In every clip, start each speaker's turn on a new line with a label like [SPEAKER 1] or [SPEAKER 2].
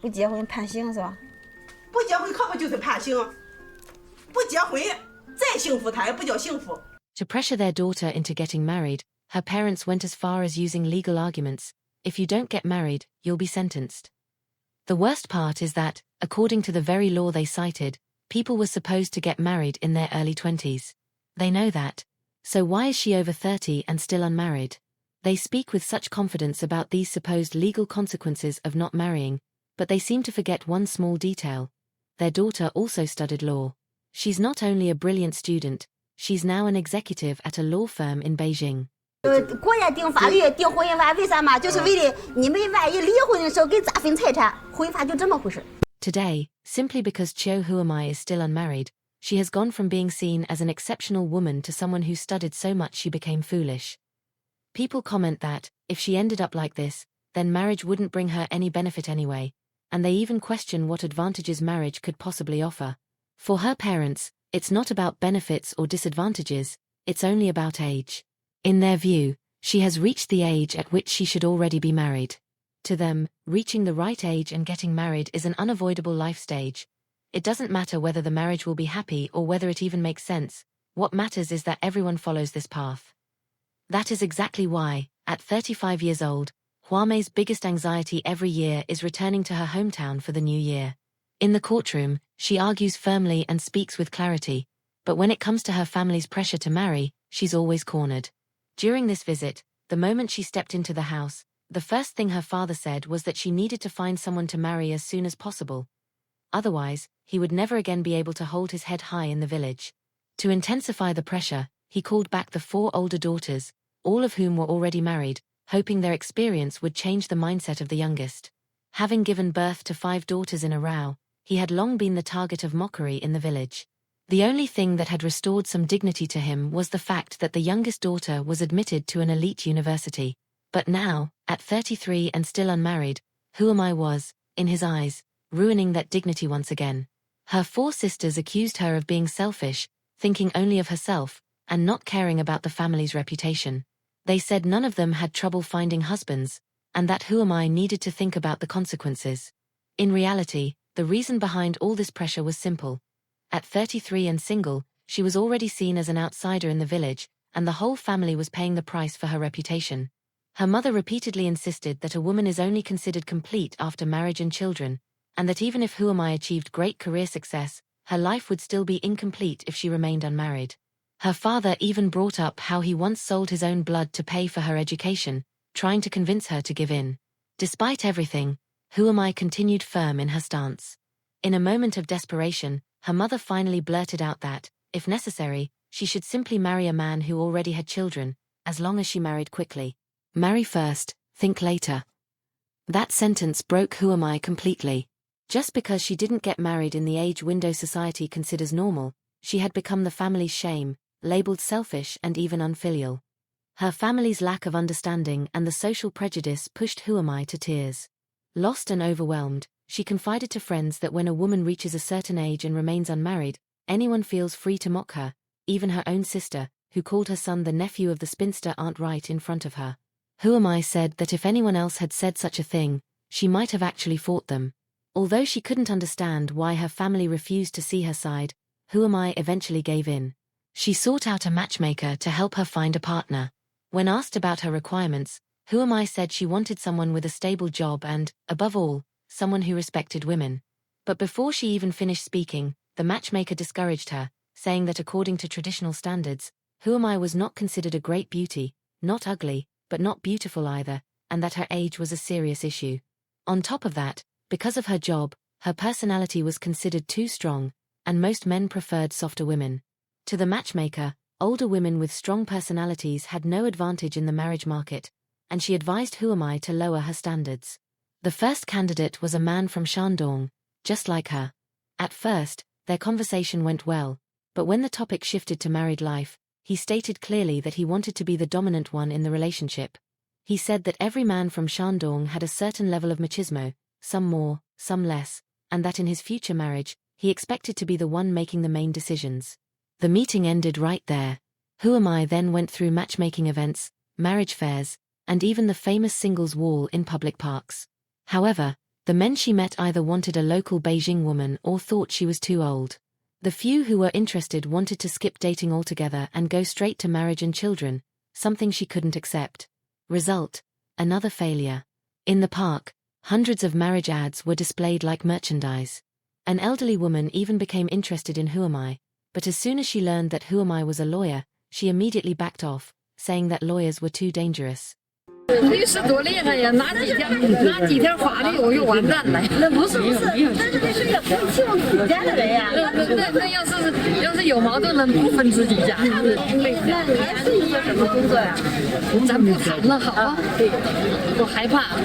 [SPEAKER 1] 不结婚判刑是吧？
[SPEAKER 2] 不结婚可不就是判刑？不结婚再幸福，他也不叫幸福。
[SPEAKER 3] To pressure their daughter into getting married, her parents went as far as using legal arguments. If you don't get married, you'll be sentenced. The worst part is that, according to the very law they cited, people were supposed to get married in their early 20s. They know that. So why is she over 30 and still unmarried? They speak with such confidence about these supposed legal consequences of not marrying, but they seem to forget one small detail. Their daughter also studied law. She's not only a brilliant student, she's now an executive at a law firm in Beijing.
[SPEAKER 1] 国家定法律定婚姻法，为啥嘛？就是为了你们万一离婚的时候给咋分财产，婚法就这么回事。
[SPEAKER 3] Today, simply because Chiu Huamai is still unmarried, she has gone from being seen as an exceptional woman to someone who studied so much she became foolish. People comment that, if she ended up like this, then marriage wouldn't bring her any benefit anyway, and they even question what advantages marriage could possibly offer. For her parents, it's not about benefits or disadvantages, it's only about age. In their view, she has reached the age at which she should already be married. To them, reaching the right age and getting married is an unavoidable life stage. It doesn't matter whether the marriage will be happy or whether it even makes sense. What matters is that everyone follows this path. That is exactly why, at 35 years old, Huamei's biggest anxiety every year is returning to her hometown for the new year. In the courtroom, she argues firmly and speaks with clarity, but when it comes to her family's pressure to marry, she's always cornered. During this visit, the moment she stepped into the house, the first thing her father said was that she needed to find someone to marry as soon as possible. Otherwise, he would never again be able to hold his head high in the village. To intensify the pressure, he called back the 4 older daughters, all of whom were already married, hoping their experience would change the mindset of the youngest. Having given birth to 5 daughters in a row, he had long been the target of mockery in the village. The only thing that had restored some dignity to him was the fact that the youngest daughter was admitted to an elite university. But now, at 33 and still unmarried, Huamai was, in his eyes, ruining that dignity once again. Her 4 sisters accused her of being selfish, thinking only of herself, and not caring about the family's reputation. They said none of them had trouble finding husbands, and that Huamai needed to think about the consequences. In reality, the reason behind all this pressure was simple. At 33 and single, she was already seen as an outsider in the village, and the whole family was paying the price for her reputation. Her mother repeatedly insisted that a woman is only considered complete after marriage and children, and that even if Huamai achieved great career success, her life would still be incomplete if she remained unmarried. Her father even brought up how he once sold his own blood to pay for her education, trying to convince her to give in. Despite everything, Huamai continued firm in her stance. In a moment of desperation, her mother finally blurted out that, if necessary, she should simply marry a man who already had children, as long as she married quickly. Marry first, think later. That sentence broke Huamai completely. Just because she didn't get married in the age window society considers normal, she had become the family's shame, labeled selfish and even unfilial. Her family's lack of understanding and the social prejudice pushed Huamai to tears. Lost and overwhelmed, she confided to friends that when a woman reaches a certain age and remains unmarried, anyone feels free to mock her, even her own sister, who called her son the nephew of the spinster aunt right in front of her. Huamai said that if anyone else had said such a thing, she might have actually fought them. Although she couldn't understand why her family refused to see her side, Huamai eventually gave in. She sought out a matchmaker to help her find a partner. When asked about her requirements, Huamai said she wanted someone with a stable job and, above all, someone who respected women. But before she even finished speaking, the matchmaker discouraged her, saying that according to traditional standards, Huamai was not considered a great beauty, not ugly, but not beautiful either, and that her age was a serious issue. On top of that, because of her job, her personality was considered too strong, and most men preferred softer women. To the matchmaker, older women with strong personalities had no advantage in the marriage market, and she advised Huamai to lower her standards. The first candidate was a man from Shandong, just like her. At first, their conversation went well, but when the topic shifted to married life, he stated clearly that he wanted to be the dominant one in the relationship. He said that every man from Shandong had a certain level of machismo, some more, some less, and that in his future marriage, he expected to be the one making the main decisions. The meeting ended right there. Huamai then went through matchmaking events, marriage fairs, and even the famous singles wall in public parks. However, The men she met either wanted a local Beijing woman or thought she was too old. The few who were interested wanted to skip dating altogether and go straight to marriage and children, something she couldn't accept. Result: another failure. In the park, hundreds of marriage ads were displayed like merchandise. An elderly woman even became interested in Who Am I, but as soon as she learned that Who Am I was a lawyer, she immediately backed off, saying that lawyers were too dangerous.
[SPEAKER 4] 律师多厉害呀！拿几条法律我就完蛋了。那不是，但是律师也不希望自家的人呀。那要是有矛盾了，不分自己家。那还是一个什么工作呀？咱不谈了，好啊。我害怕。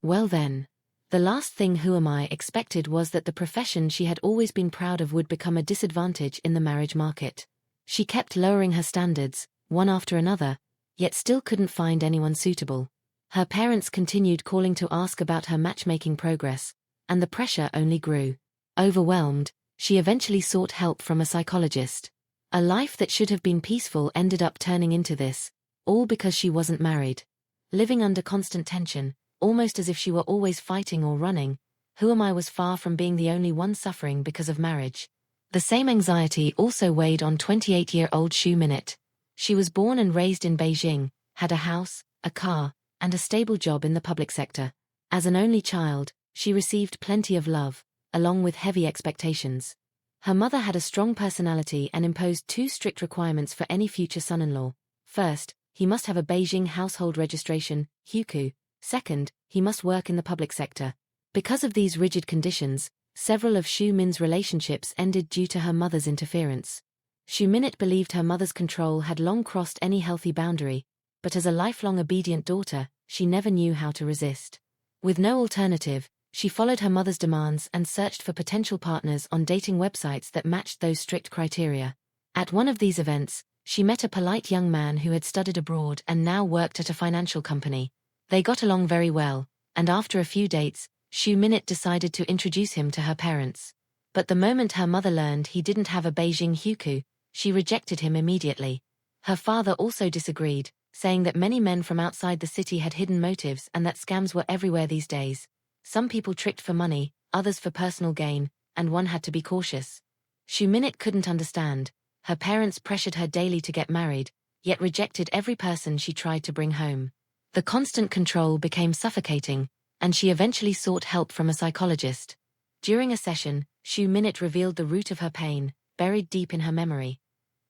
[SPEAKER 3] Well then. The last thing Who Am I expected was that the profession she had always been proud of would become a disadvantage in the marriage market. She kept lowering her standards, one after another, yet still couldn't find anyone suitable. Her parents continued calling to ask about her matchmaking progress, and the pressure only grew. Overwhelmed, she eventually sought help from a psychologist. A life that should have been peaceful ended up turning into this, all because she wasn't married. Living under constant tension, almost as if she were always fighting or running, Who Am I was far from being the only one suffering because of marriage. The same anxiety also weighed on 28-year-old Xu Minute. She was born and raised in Beijing, had a house, a car, and a stable job in the public sector. As an only child, she received plenty of love, along with heavy expectations. Her mother had a strong personality and imposed two strict requirements for any future son-in-law. First, he must have a Beijing household registration, Hukou. Second, he must work in the public sector. Because of these rigid conditions, several of Xu Min's relationships ended due to her mother's interference. Xu Minute believed her mother's control had long crossed any healthy boundary, but as a lifelong obedient daughter, she never knew how to resist. With no alternative, she followed her mother's demands and searched for potential partners on dating websites that matched those strict criteria. At one of these events, she met a polite young man who had studied abroad and now worked at a financial company. They got along very well, and after a few dates, Xu Minute decided to introduce him to her parents. But the moment her mother learned he didn't have a Beijing Hukou, she rejected him immediately. Her father also disagreed, saying that many men from outside the city had hidden motives and that scams were everywhere these days. Some people tricked for money, others for personal gain, and one had to be cautious. Xu Minute couldn't understand. Her parents pressured her daily to get married, yet rejected every person she tried to bring home. The constant control became suffocating, and she eventually sought help from a psychologist. During a session, Xu Minute revealed the root of her pain, buried deep in her memory.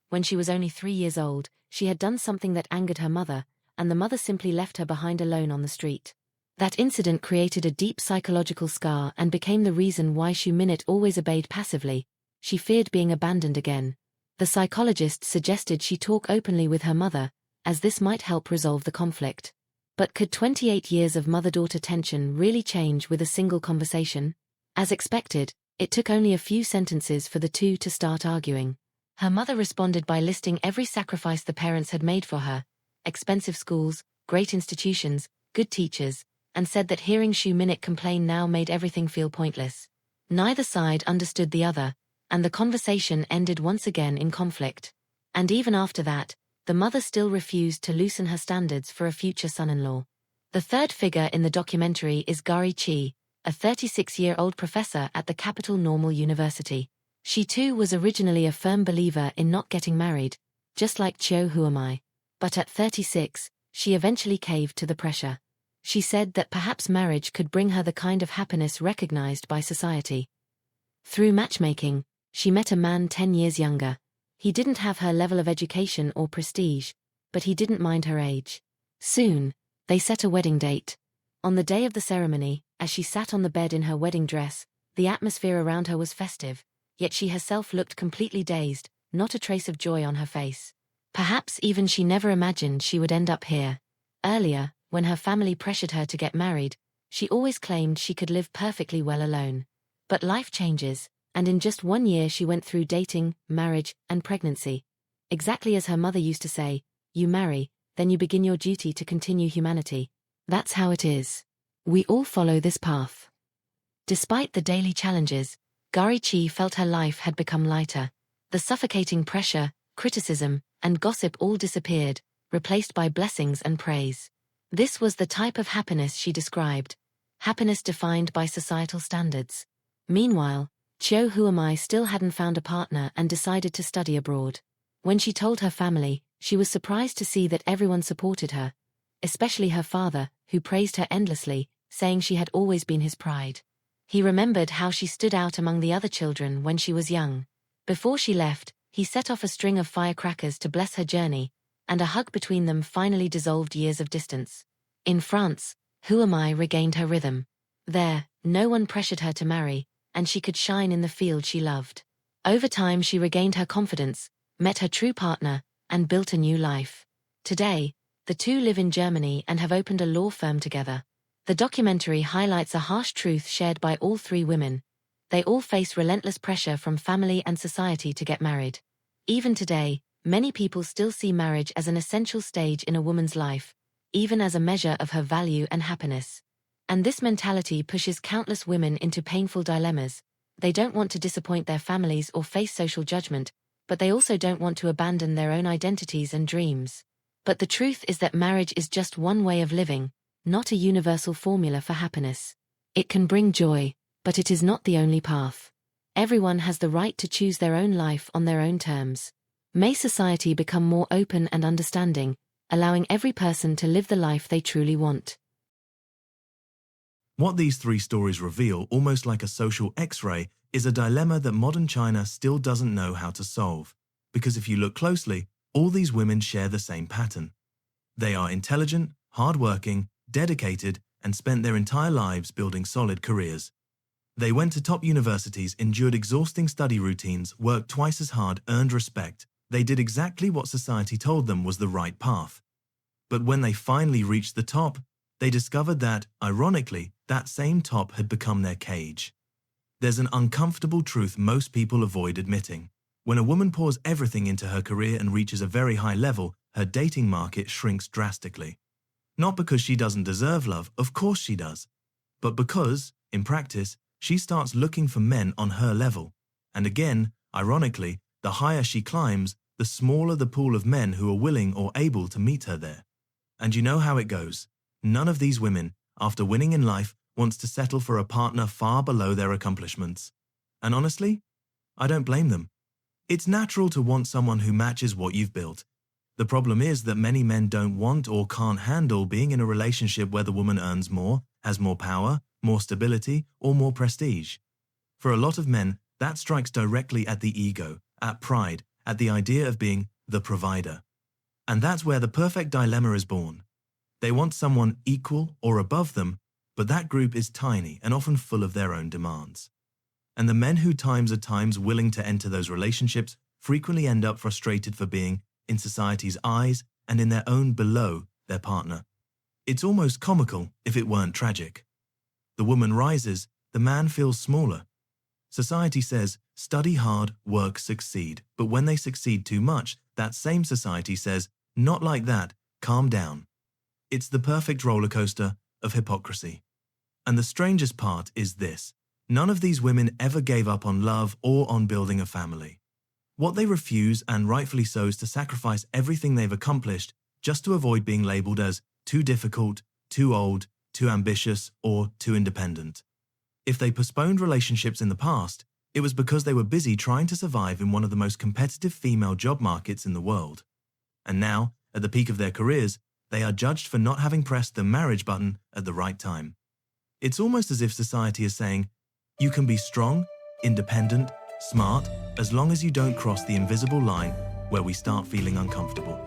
[SPEAKER 3] When she was only 3 years old, she had done something that angered her mother, and the mother simply left her behind alone on the street. That incident created a deep psychological scar and became the reason why Xu Minute always obeyed passively. She feared being abandoned again. The psychologist suggested she talk openly with her mother, as this might help resolve the conflict. But could 28 years of mother-daughter tension really change with a single conversation? As expected, it took only a few sentences for the two to start arguing. Her mother responded by listing every sacrifice the parents had made for her: expensive schools, great institutions, good teachers, and said that hearing Xu Minute complain now made everything feel pointless. Neither side understood the other, and the conversation ended once again in conflict. And even after that, the mother still refused to loosen her standards for a future son-in-law. The third figure in the documentary is Gary Chi, a 36-year-old professor at the Capital Normal University. She too was originally a firm believer in not getting married, just like Chiu Who Am I. But at 36, she eventually caved to the pressure. She said that perhaps marriage could bring her the kind of happiness recognized by society. Through matchmaking, she met a man 10 years younger. He didn't have her level of education or prestige, but he didn't mind her age. Soon, they set a wedding date. On the day of the ceremony, as she sat on the bed in her wedding dress, the atmosphere around her was festive, yet she herself looked completely dazed, not a trace of joy on her face. Perhaps even she never imagined she would end up here. Earlier, when her family pressured her to get married, she always claimed she could live perfectly well alone. But life changes, and in just 1 year she went through dating, marriage, and pregnancy. Exactly as her mother used to say, you marry, then you begin your duty to continue humanity. That's how it is. We all follow this path. Despite the daily challenges, Gary Chi felt her life had become lighter. The suffocating pressure, criticism, and gossip all disappeared, replaced by blessings and praise. This was the type of happiness she described. happiness defined by societal standards. Meanwhile, Qiu Huamai still hadn't found a partner and decided to study abroad. When she told her family, she was surprised to see that everyone supported her, especially her father, who praised her endlessly, saying she had always been his pride. He remembered how she stood out among the other children when she was young. Before she left, he set off a string of firecrackers to bless her journey, and a hug between them finally dissolved years of distance. In France, Huamai regained her rhythm. There, no one pressured her to marry, and she could shine in the field she loved. Over time she regained her confidence, met her true partner, and built a new life. Today, the two live in Germany and have opened a law firm together. The documentary highlights a harsh truth shared by all three women. They all face relentless pressure from family and society to get married. Even today, many people still see marriage as an essential stage in a woman's life, even as a measure of her value and happiness. And this mentality pushes countless women into painful dilemmas. They don't want to disappoint their families or face social judgment, but they also don't want to abandon their own identities and dreams. But the truth is that marriage is just one way of living, not a universal formula for happiness. It can bring joy, but it is not the only path. Everyone has the right to choose their own life on their own terms. May society become more open and understanding, allowing every person to live the life they truly want.
[SPEAKER 5] What these three stories reveal, almost like a social X-ray, is a dilemma that modern China still doesn't know how to solve. Because if you look closely, all these women share the same pattern. They are intelligent, hardworking, dedicated, and spent their entire lives building solid careers. They went to top universities, endured exhausting study routines, worked twice as hard, earned respect. They did exactly what society told them was the right path. But when they finally reached the top, they discovered that, ironically, that same top had become their cage. There's an uncomfortable truth most people avoid admitting. When a woman pours everything into her career and reaches a very high level, her dating market shrinks drastically. Not because she doesn't deserve love, of course she does, but because, in practice, she starts looking for men on her level. And again, ironically, the higher she climbs, the smaller the pool of men who are willing or able to meet her there. And you know how it goes. None of these women, after winning in life, wants to settle for a partner far below their accomplishments. And honestly, I don't blame them. It's natural to want someone who matches what you've built. The problem is that many men don't want or can't handle being in a relationship where the woman earns more, has more power, more stability, or more prestige. For a lot of men, that strikes directly at the ego, at pride, at the idea of being the provider. And that's where the perfect dilemma is born. They want someone equal or above them, but that group is tiny and often full of their own demands. And the men who are times willing to enter those relationships frequently end up frustrated for being, in society's eyes and in their own below their partner. It's almost comical if it weren't tragic. The woman rises, the man feels smaller. Society says, study hard, work, succeed. But when they succeed too much, that same society says, not like that, calm down. It's the perfect roller coaster of hypocrisy. And the strangest part is this. None of these women ever gave up on love or on building a family. What they refuse, and rightfully so, is to sacrifice everything they've accomplished just to avoid being labeled as too difficult, too old, too ambitious, or too independent. If they postponed relationships in the past, it was because they were busy trying to survive in one of the most competitive female job markets in the world. And now, at the peak of their careers, they are judged for not having pressed the marriage button at the right time. It's almost as if society is saying, you can be strong, independent, smart, as long as you don't cross the invisible line where we start feeling uncomfortable.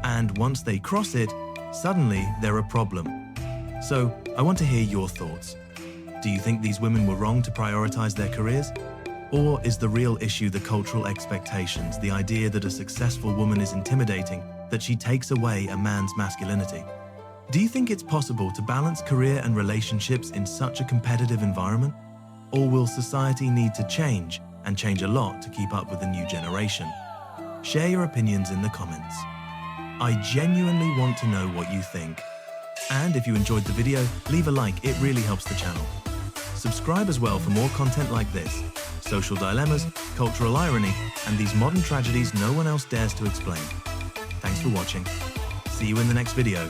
[SPEAKER 5] And once they cross it, suddenly they're a problem. So, I want to hear your thoughts. Do you think these women were wrong to prioritize their careers? Or is the real issue the cultural expectations, the idea that a successful woman is intimidating, that she takes away a man's masculinity? Do you think it's possible to balance career and relationships in such a competitive environment? Or will society need to change, and change a lot to keep up with the new generation? Share your opinions in the comments. I genuinely want to know what you think. And if you enjoyed the video, leave a like, it really helps the channel. Subscribe as well for more content like this, social dilemmas, cultural irony, and these modern tragedies no one else dares to explain. Thanks for watching. See you in the next video.